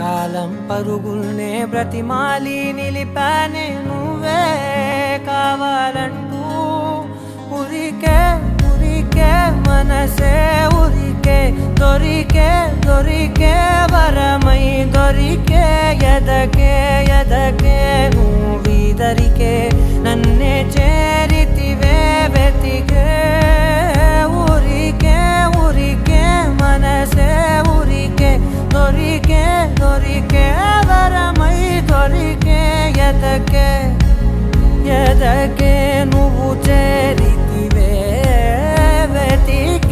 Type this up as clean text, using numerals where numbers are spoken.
కాలం పరుగుల్నే బ్రతిమాలి నిలిపానే నువ్వే కావాలంటూ ఉరికే ఉరికే మనసే ఉరికే దొరికే దొరికే వరమై దొరికే ఎదకే ఎదకే నువ్విదరికే నన్నే చేరితివే వెతికే ఊరికే ఊరికే మనసే ఊరికే దొరికే దొరికే వరమై దొరికే ఎదకే ఎదకే నువ్వు చేరితివే వెతికే